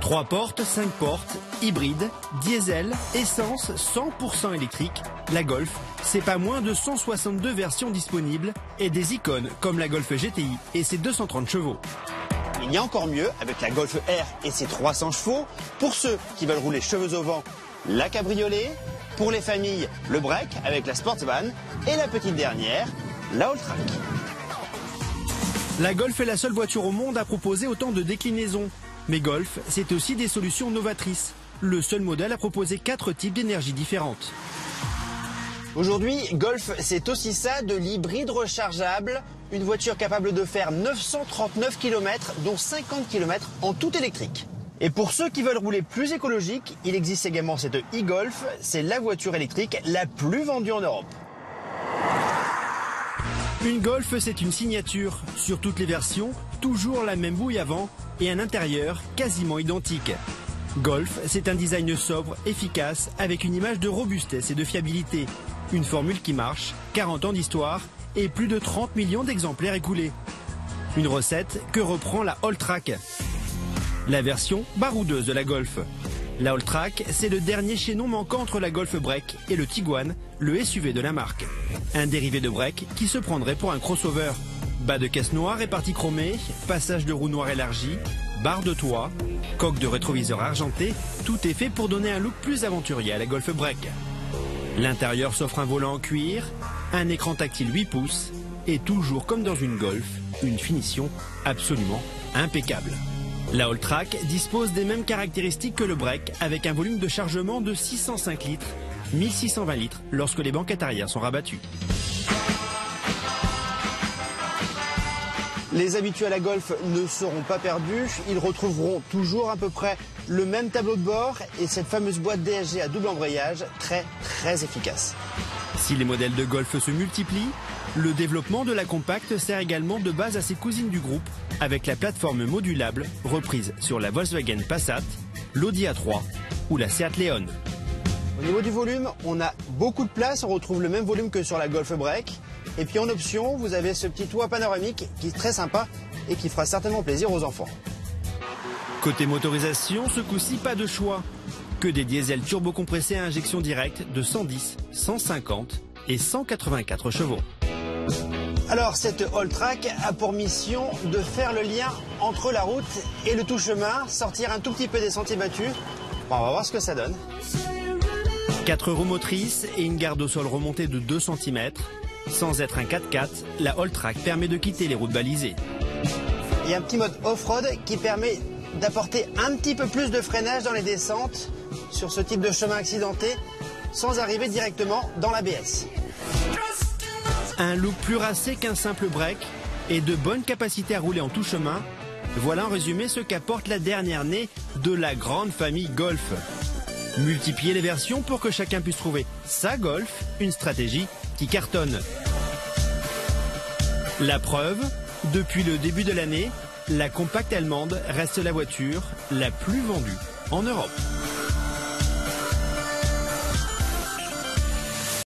3 portes, 5 portes, hybride, diesel, essence, 100% électrique, la Golf, c'est pas moins de 162 versions disponibles et des icônes comme la Golf GTI et ses 230 chevaux. Il y a encore mieux avec la Golf R et ses 300 chevaux. Pour ceux qui veulent rouler cheveux au vent, la cabriolet. Pour les familles, le break avec la Sportsvan. Et la petite dernière, la Alltrack. La Golf est la seule voiture au monde à proposer autant de déclinaisons. Mais Golf, c'est aussi des solutions novatrices. Le seul modèle à proposer 4 types d'énergie différentes. Aujourd'hui, Golf, c'est aussi ça, de l'hybride rechargeable. Une voiture capable de faire 939 km, dont 50 km en tout électrique. Et pour ceux qui veulent rouler plus écologique, il existe également cette e-Golf. C'est la voiture électrique la plus vendue en Europe. Une Golf, c'est une signature. Sur toutes les versions, toujours la même bouille avant et un intérieur quasiment identique. Golf, c'est un design sobre, efficace, avec une image de robustesse et de fiabilité. Une formule qui marche, 40 ans d'histoire et plus de 30 millions d'exemplaires écoulés. Une recette que reprend la Alltrack, la version baroudeuse de la Golf. La Alltrack, c'est le dernier chaînon manquant entre la Golf Break et le Tiguan, le SUV de la marque. Un dérivé de Break qui se prendrait pour un crossover. Bas de caisse noire et partie chromée, passage de roue noire élargie, barre de toit, coque de rétroviseur argenté, tout est fait pour donner un look plus aventurier à la Golf Break. L'intérieur s'offre un volant en cuir, un écran tactile 8 pouces et toujours comme dans une Golf, une finition absolument impeccable. La Alltrack dispose des mêmes caractéristiques que le Break avec un volume de chargement de 605 litres, 1620 litres lorsque les banquettes arrière sont rabattues. Les habitués à la Golf ne seront pas perdus. Ils retrouveront toujours à peu près le même tableau de bord et cette fameuse boîte DSG à double embrayage très efficace. Si les modèles de Golf se multiplient, le développement de la compacte sert également de base à ses cousines du groupe avec la plateforme modulable reprise sur la Volkswagen Passat, l'Audi A3 ou la Seat Leon. Au niveau du volume, on a beaucoup de place, on retrouve le même volume que sur la Golf Break. Et puis en option, vous avez ce petit toit panoramique qui est très sympa et qui fera certainement plaisir aux enfants. Côté motorisation, ce coup-ci pas de choix. Que des diesels turbocompressés à injection directe de 110, 150 et 184 chevaux. Alors cette Alltrack a pour mission de faire le lien entre la route et le tout-chemin, sortir un tout petit peu des sentiers battus. Bon, on va voir ce que ça donne. 4 roues motrices et une garde au sol remontée de 2 cm. Sans être un 4x4, la Alltrack permet de quitter les routes balisées. Il y a un petit mode off-road qui permet d'apporter un petit peu plus de freinage dans les descentes sur ce type de chemin accidenté sans arriver directement dans l'ABS. Un look plus racé qu'un simple break et de bonnes capacités à rouler en tout chemin. Voilà en résumé ce qu'apporte la dernière née de la grande famille Golf. Multiplier les versions pour que chacun puisse trouver sa Golf, une stratégie qui cartonne. La preuve, depuis le début de l'année, la compacte allemande reste la voiture la plus vendue en Europe.